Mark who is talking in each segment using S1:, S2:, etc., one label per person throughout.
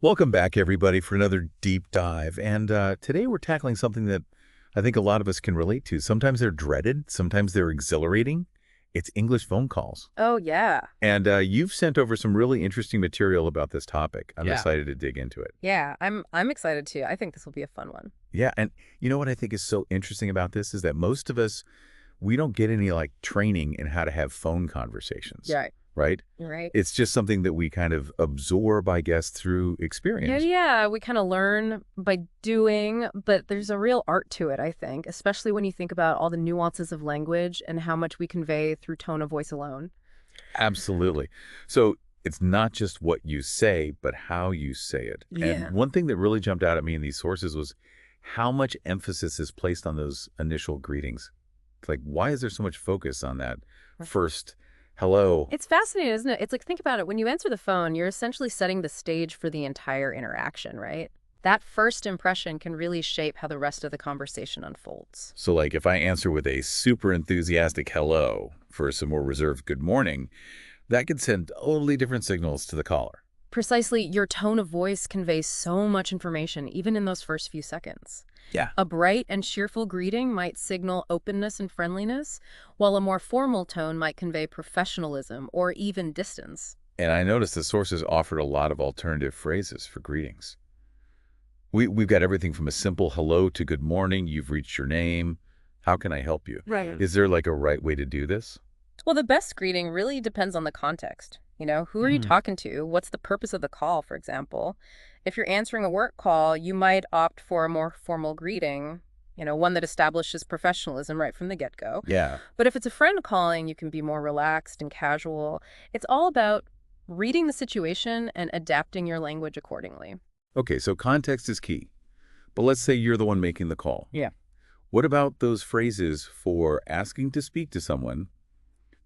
S1: Welcome back, everybody, for another deep dive. And today we're tackling something that I think a lot of us can relate to. Sometimes they're dreaded, sometimes they're exhilarating. It's English phone calls.
S2: Oh, yeah.
S1: And you've sent over some really interesting material about this topic. I'm
S3: Yeah.
S1: excited to dig into it.
S2: Yeah, I'm excited too. I think this will be a fun one.
S1: Yeah, and you know what I think is so interesting about this is that most of us, we don't get any like training in how to have phone conversations,
S2: Yeah,
S1: right?
S2: right.
S1: It's just something that we kind of absorb, I guess, through
S2: Yeah,
S1: experience.
S2: yeah, we kind of learn by doing, but there's a real art to it, I think, especially when you think about all the nuances of language and how much we convey through tone of voice alone.
S1: Absolutely. So it's not just what you say, but how you say it.
S2: Yeah.
S1: And one thing that really jumped out at me in these sources was how much emphasis is placed on those initial greetings. It's like, why is there so much focus on that
S2: Right.
S1: first hello?
S2: It's fascinating, isn't it? It's like, think about it. When you answer the phone, you're essentially setting the stage for the entire interaction, right? That first impression can really shape how the rest of the conversation unfolds.
S1: So like if I answer with a super enthusiastic hello for some more reserved good morning, that could send totally different signals to the caller.
S2: Precisely, your tone of voice conveys so much information, even in those first few seconds.
S1: Yeah.
S2: A bright and cheerful greeting might signal openness and friendliness, while a more formal tone might convey professionalism or even distance.
S1: And I noticed the sources offered a lot of alternative phrases for greetings. We've got everything from a simple hello to good morning, you've reached your name, how can I help you?
S2: Right.
S1: Is there like a right way to do this?
S2: Well, the best greeting really depends on the context. Who are you
S1: Mm.
S2: talking to? What's the purpose of the call, for example? If you're answering a work call, you might opt for a more formal greeting, one that establishes professionalism right from the get-go.
S1: Yeah.
S2: But if it's a friend calling, you can be more relaxed and casual. It's all about reading the situation and adapting your language accordingly.
S1: Okay, so context is key. But let's say you're the one making the call.
S3: Yeah.
S1: What about those phrases for asking to speak to someone?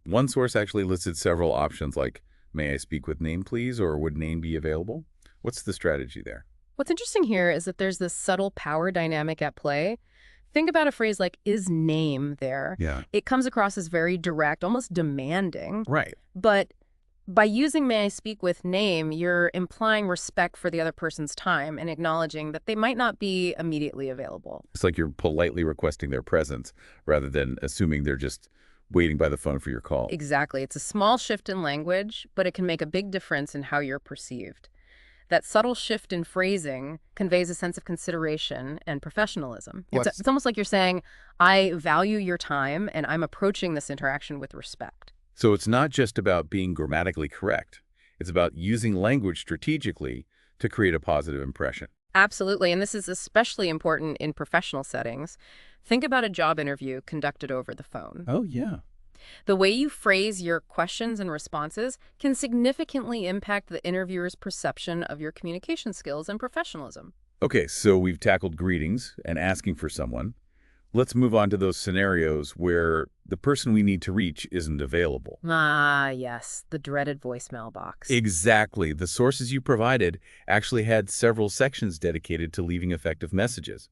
S1: One source actually listed several options like, may I speak with name, please, or would name be available? What's the strategy there?
S2: What's interesting here is that there's this subtle power dynamic at play. Think about a phrase like, is name there?
S1: Yeah.
S2: It comes across as very direct, almost demanding.
S1: Right.
S2: But by using may I speak with name, you're implying respect for the other person's time and acknowledging that they might not be immediately available.
S1: It's like you're politely requesting their presence rather than assuming they're just waiting by the phone for your call.
S2: Exactly. It's a small shift in language, but it can make a big difference in how you're perceived. That subtle shift in phrasing conveys a sense of consideration and professionalism. It's almost like you're saying, I value your time and I'm approaching this interaction with respect.
S1: So it's not just about being grammatically correct. It's about using language strategically to create a positive impression.
S2: Absolutely. And this is especially important in professional settings. Think about a job interview conducted over the phone.
S1: Oh, yeah.
S2: The way you phrase your questions and responses can significantly impact the interviewer's perception of your communication skills and professionalism.
S1: Okay, so we've tackled greetings and asking for someone. Let's move on to those scenarios where the person we need to reach isn't available.
S2: Ah, yes, the dreaded voicemail box.
S1: Exactly. The sources you provided actually had several sections dedicated to leaving effective messages.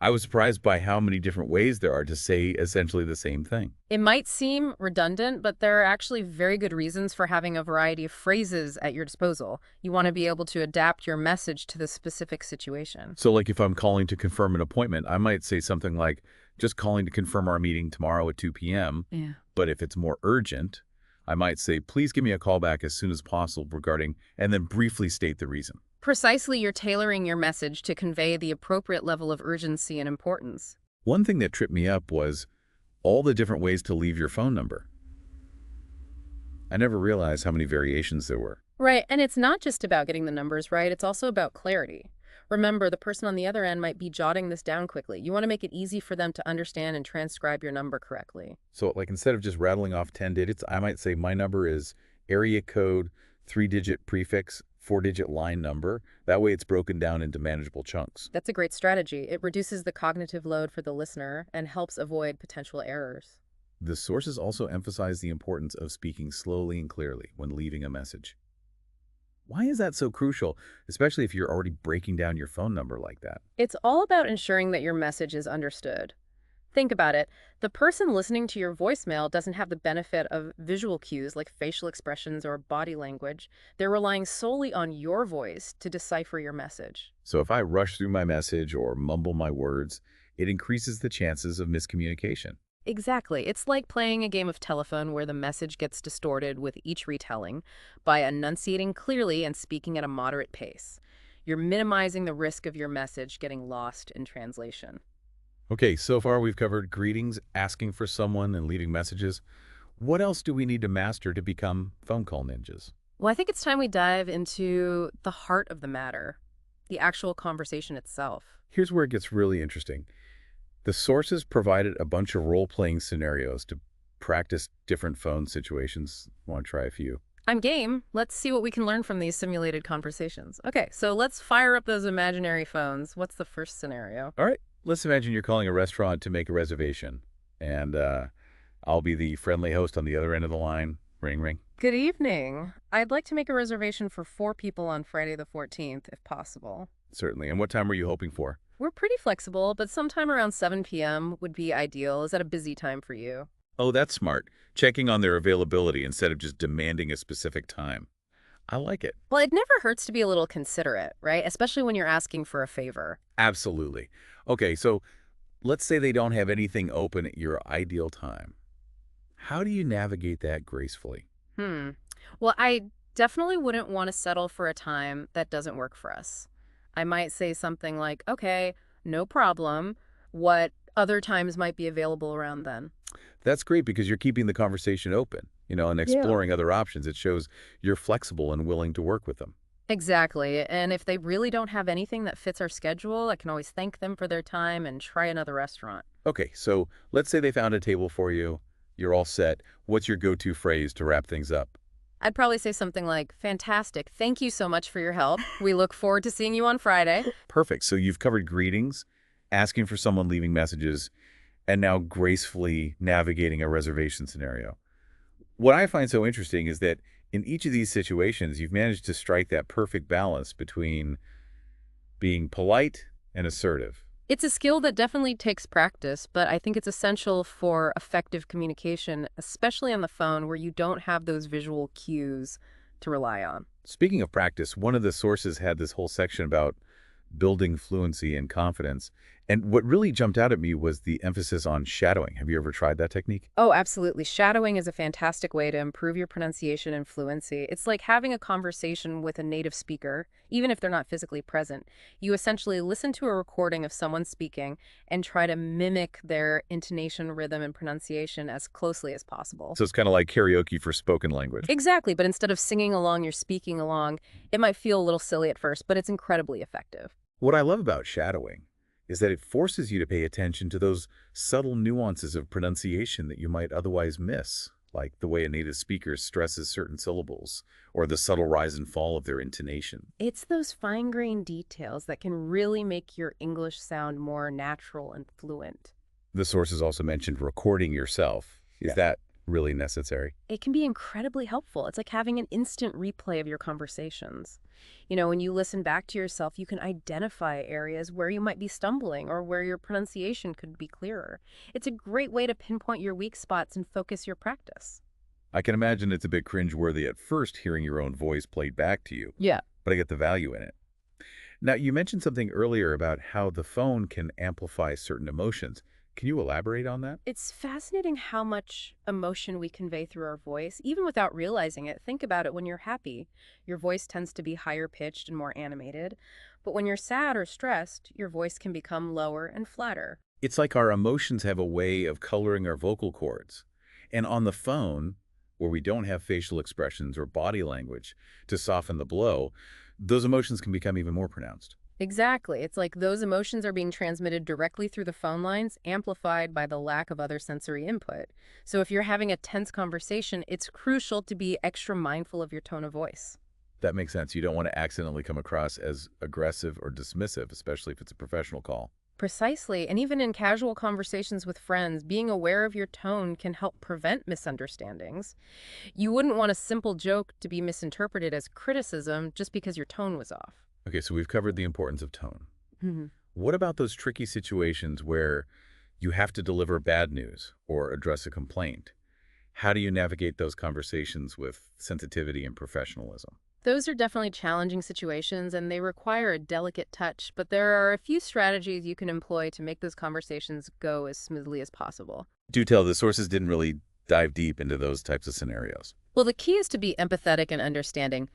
S1: I was surprised by how many different ways there are to say essentially the same thing.
S2: It might seem redundant, but there are actually very good reasons for having a variety of phrases at your disposal. You want to be able to adapt your message to the specific situation.
S1: So like if I'm calling to confirm an appointment, I might say something like, just calling to confirm our meeting tomorrow at 2 p.m.
S2: Yeah.
S1: But if it's more urgent, I might say, please give me a call back as soon as possible regarding, and then briefly state the reason.
S2: Precisely, you're tailoring your message to convey the appropriate level of urgency and importance.
S1: One thing that tripped me up was all the different ways to leave your phone number. I never realized how many variations there were.
S2: Right, and it's not just about getting the numbers right, it's also about clarity. Remember, the person on the other end might be jotting this down quickly. You want to make it easy for them to understand and transcribe your number correctly.
S1: So like instead of just rattling off 10 digits, I might say my number is area code, 3-digit prefix, 4-digit line number. That way it's broken down into manageable chunks.
S2: That's a great strategy. It reduces the cognitive load for the listener and helps avoid potential errors.
S1: The sources also emphasize the importance of speaking slowly and clearly when leaving a message. Why is that so crucial, especially if you're already breaking down your phone number like that?
S2: It's all about ensuring that your message is understood. Think about it. The person listening to your voicemail doesn't have the benefit of visual cues like facial expressions or body language. They're relying solely on your voice to decipher your message.
S1: So if I rush through my message or mumble my words, it increases the chances of miscommunication.
S2: Exactly. It's like playing a game of telephone where the message gets distorted with each retelling. By enunciating clearly and speaking at a moderate pace, you're minimizing the risk of your message getting lost in translation.
S1: Okay, so far we've covered greetings, asking for someone, and leaving messages. What else do we need to master to become phone call ninjas?
S2: Well, I think it's time we dive into the heart of the matter, the actual conversation itself.
S1: Here's where it gets really interesting. The sources provided a bunch of role-playing scenarios to practice different phone situations. Want to try a few?
S2: I'm game. Let's see what we can learn from these simulated conversations. Okay, so let's fire up those imaginary phones. What's the first scenario?
S1: All right, let's imagine you're calling a restaurant to make a reservation, and I'll be the friendly host on the other end of the line. Ring, ring.
S2: Good evening. I'd like to make a reservation for 4 people on Friday the 14th, if possible.
S1: Certainly. And what time were you hoping for?
S2: We're pretty flexible, but sometime around 7 p.m. would be ideal. Is that a busy time for you?
S1: Oh, that's smart. Checking on their availability instead of just demanding a specific time. I like it.
S2: Well, it never hurts to be a little considerate, right? Especially when you're asking for a favor.
S1: Absolutely. Okay, so let's say they don't have anything open at your ideal time. How do you navigate that gracefully?
S2: Well, I definitely wouldn't want to settle for a time that doesn't work for us. I might say something like, okay, no problem. What other times might be available around then?
S1: That's great because you're keeping the conversation open, and
S2: Yeah.
S1: exploring other options. It shows you're flexible and willing to work with them.
S2: Exactly. And if they really don't have anything that fits our schedule, I can always thank them for their time and try another restaurant.
S1: Okay, so let's say they found a table for you. You're all set. What's your go-to phrase to wrap things up?
S2: I'd probably say something like, fantastic. Thank you so much for your help. We look forward to seeing you on Friday.
S1: Perfect. So you've covered greetings, asking for someone, leaving messages, and now gracefully navigating a reservation scenario. What I find so interesting is that in each of these situations, you've managed to strike that perfect balance between being polite and assertive.
S2: It's a skill that definitely takes practice, but I think it's essential for effective communication, especially on the phone where you don't have those visual cues to rely on.
S1: Speaking of practice, one of the sources had this whole section about building fluency and confidence. And what really jumped out at me was the emphasis on shadowing. Have you ever tried that technique?
S2: Oh, absolutely. Shadowing is a fantastic way to improve your pronunciation and fluency. It's like having a conversation with a native speaker, even if they're not physically present. You essentially listen to a recording of someone speaking and try to mimic their intonation, rhythm, and pronunciation as closely as possible.
S1: So it's kind of like karaoke for spoken language.
S2: Exactly, but instead of singing along, you're speaking along. It might feel a little silly at first, but it's incredibly effective.
S1: What I love about shadowing is that it forces you to pay attention to those subtle nuances of pronunciation that you might otherwise miss, like the way a native speaker stresses certain syllables or the subtle rise and fall of their intonation.
S2: It's those fine-grained details that can really make your English sound more natural and fluent.
S1: The sources also mentioned recording yourself. Is that really necessary?
S2: It can be incredibly helpful. It's like having an instant replay of your conversations. When you listen back to yourself, you can identify areas where you might be stumbling or where your pronunciation could be clearer. It's a great way to pinpoint your weak spots and focus your practice.
S1: I can imagine it's a bit cringeworthy at first hearing your own voice played back to you,
S2: Yeah.
S1: but I get the value in it. Now, you mentioned something earlier about how the phone can amplify certain emotions. Can you elaborate on that?
S2: It's fascinating how much emotion we convey through our voice, even without realizing it. Think about it when you're happy. Your voice tends to be higher pitched and more animated. But when you're sad or stressed, your voice can become lower and flatter.
S1: It's like our emotions have a way of coloring our vocal cords. And on the phone, where we don't have facial expressions or body language to soften the blow, those emotions can become even more pronounced.
S2: Exactly. It's like those emotions are being transmitted directly through the phone lines, amplified by the lack of other sensory input. So if you're having a tense conversation, it's crucial to be extra mindful of your tone of voice.
S1: That makes sense. You don't want to accidentally come across as aggressive or dismissive, especially if it's a professional call.
S2: Precisely. And even in casual conversations with friends, being aware of your tone can help prevent misunderstandings. You wouldn't want a simple joke to be misinterpreted as criticism just because your tone was off.
S1: Okay, so we've covered the importance of tone.
S2: Mhm.
S1: What about those tricky situations where you have to deliver bad news or address a complaint. How do you navigate those conversations with sensitivity and professionalism?
S2: Those are definitely challenging situations and they require a delicate touch, but there are a few strategies you can employ to make those conversations go as smoothly as possible.
S1: Do tell, the sources didn't really dive deep into those types of scenarios.
S2: Well, the key is to be empathetic and understanding.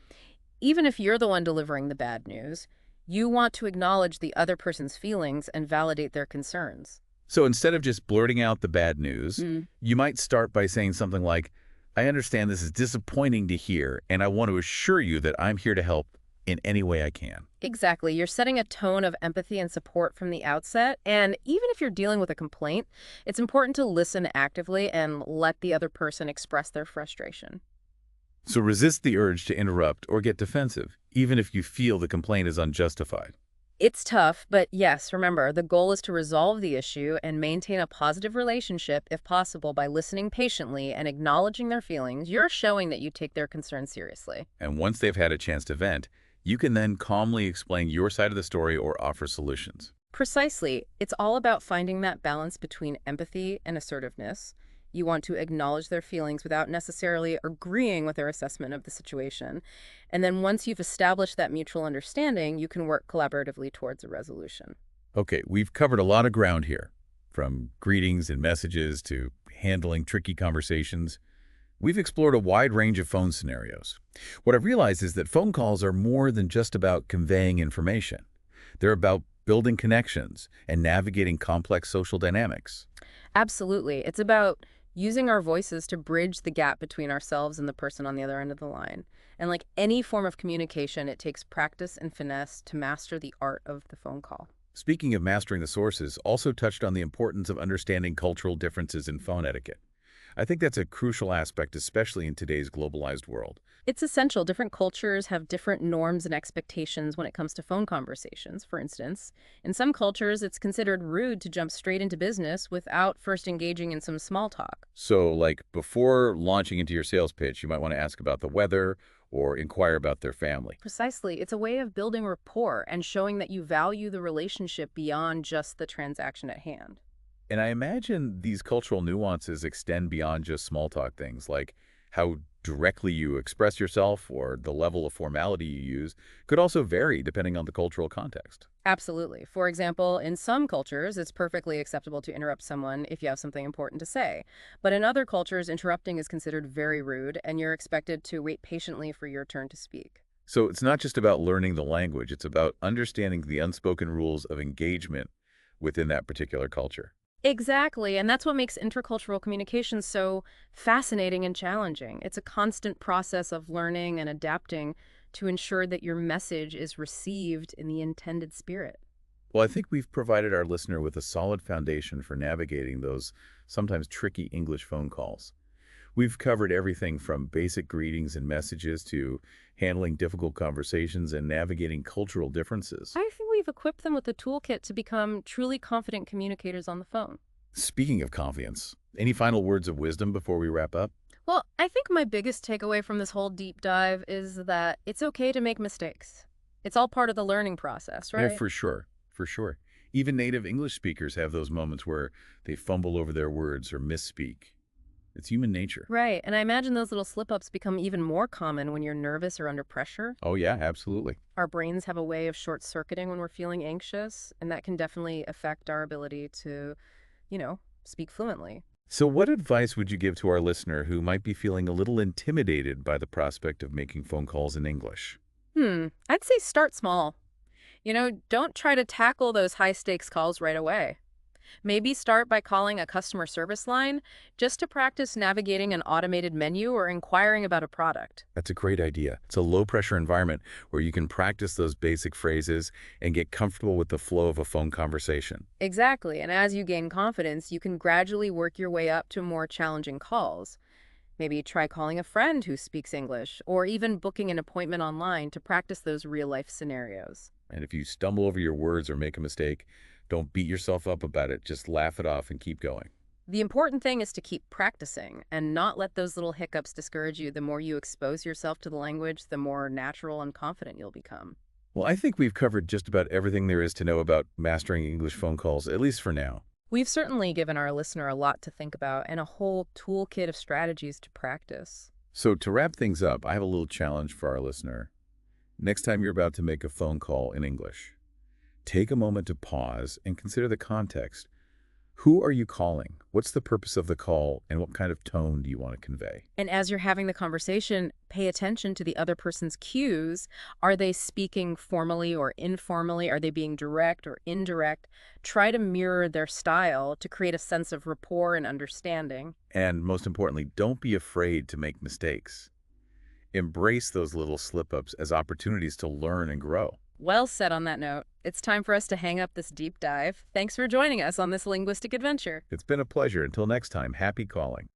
S2: Even if you're the one delivering the bad news, you want to acknowledge the other person's feelings and validate their concerns.
S1: So instead of just blurting out the bad news, you might start by saying something like, I understand this is disappointing to hear, and I want to assure you that I'm here to help in any way I can.
S2: Exactly. You're setting a tone of empathy and support from the outset. And even if you're dealing with a complaint, it's important to listen actively and let the other person express their frustration.
S1: So resist the urge to interrupt or get defensive, even if you feel the complaint is unjustified.
S2: It's tough, but yes, remember, the goal is to resolve the issue and maintain a positive relationship if possible by listening patiently and acknowledging their feelings. You're showing that you take their concerns seriously.
S1: And once they've had a chance to vent, you can then calmly explain your side of the story or offer solutions.
S2: Precisely. It's all about finding that balance between empathy and assertiveness. You want to acknowledge their feelings without necessarily agreeing with their assessment of the situation. And then once you've established that mutual understanding, you can work collaboratively towards a resolution.
S1: Okay, we've covered a lot of ground here, from greetings and messages to handling tricky conversations. We've explored a wide range of phone scenarios. What I've realized is that phone calls are more than just about conveying information. They're about building connections and navigating complex social dynamics.
S2: Absolutely. It's about using our voices to bridge the gap between ourselves and the person on the other end of the line. And like any form of communication, it takes practice and finesse to master the art of the phone call.
S1: Speaking of mastering the sources, also touched on the importance of understanding cultural differences in phone etiquette. I think that's a crucial aspect, especially in today's globalized world.
S2: It's essential. Different cultures have different norms and expectations when it comes to phone conversations. For instance, in some cultures, it's considered rude to jump straight into business without first engaging in some small talk.
S1: So, like, before launching into your sales pitch, you might want to ask about the weather or inquire about their family.
S2: Precisely. It's a way of building rapport and showing that you value the relationship beyond just the transaction at hand.
S1: And I imagine these cultural nuances extend beyond just small talk things, like how directly you express yourself or the level of formality you use could also vary depending on the cultural context.
S2: Absolutely. For example, in some cultures, it's perfectly acceptable to interrupt someone if you have something important to say. But in other cultures, interrupting is considered very rude, and you're expected to wait patiently for your turn to speak.
S1: So it's not just about learning the language, it's about understanding the unspoken rules of engagement within that particular culture.
S2: Exactly, and that's what makes intercultural communication so fascinating and challenging. It's a constant process of learning and adapting to ensure that your message is received in the intended spirit.
S1: Well, I think we've provided our listener with a solid foundation for navigating those sometimes tricky English phone calls. We've covered everything from basic greetings and messages to handling difficult conversations and navigating cultural differences.
S2: I think we've equipped them with a toolkit to become truly confident communicators on the phone.
S1: Speaking of confidence, any final words of wisdom before we wrap up?
S2: Well, I think my biggest takeaway from this whole deep dive is that it's okay to make mistakes. It's all part of the learning process, right?
S1: Yeah, for sure. For sure. Even native English speakers have those moments where they fumble over their words or misspeak. It's human nature.
S2: Right, and I imagine those little slip-ups become even more common when you're nervous or under pressure.
S1: Oh, yeah, absolutely.
S2: Our brains have a way of short-circuiting when we're feeling anxious, and that can definitely affect our ability to, speak fluently.
S1: So what advice would you give to our listener who might be feeling a little intimidated by the prospect of making phone calls in English?
S2: I'd say start small. Don't try to tackle those high-stakes calls right away. Maybe start by calling a customer service line just to practice navigating an automated menu or inquiring about a product.
S1: That's a great idea. It's a low-pressure environment where you can practice those basic phrases and get comfortable with the flow of a phone conversation.
S2: Exactly, and as you gain confidence, you can gradually work your way up to more challenging calls. Maybe try calling a friend who speaks English, or even booking an appointment online to practice those real-life scenarios.
S1: And if you stumble over your words or make a mistake, don't beat yourself up about it. Just laugh it off and keep going.
S2: The important thing is to keep practicing and not let those little hiccups discourage you. The more you expose yourself to the language, the more natural and confident you'll become.
S1: Well, I think we've covered just about everything there is to know about mastering English phone calls, at least for now.
S2: We've certainly given our listener a lot to think about and a whole toolkit of strategies to practice.
S1: So to wrap things up, I have a little challenge for our listener. Next time you're about to make a phone call in English, take a moment to pause and consider the context. Who are you calling? What's the purpose of the call, and what kind of tone do you want to convey?
S2: And as you're having the conversation, pay attention to the other person's cues. Are they speaking formally or informally? Are they being direct or indirect? Try to mirror their style to create a sense of rapport and understanding.
S1: And most importantly, don't be afraid to make mistakes. Embrace those little slip-ups as opportunities to learn and grow.
S2: Well said on that note. It's time for us to hang up this deep dive. Thanks for joining us on this linguistic adventure.
S1: It's been a pleasure. Until next time, happy calling.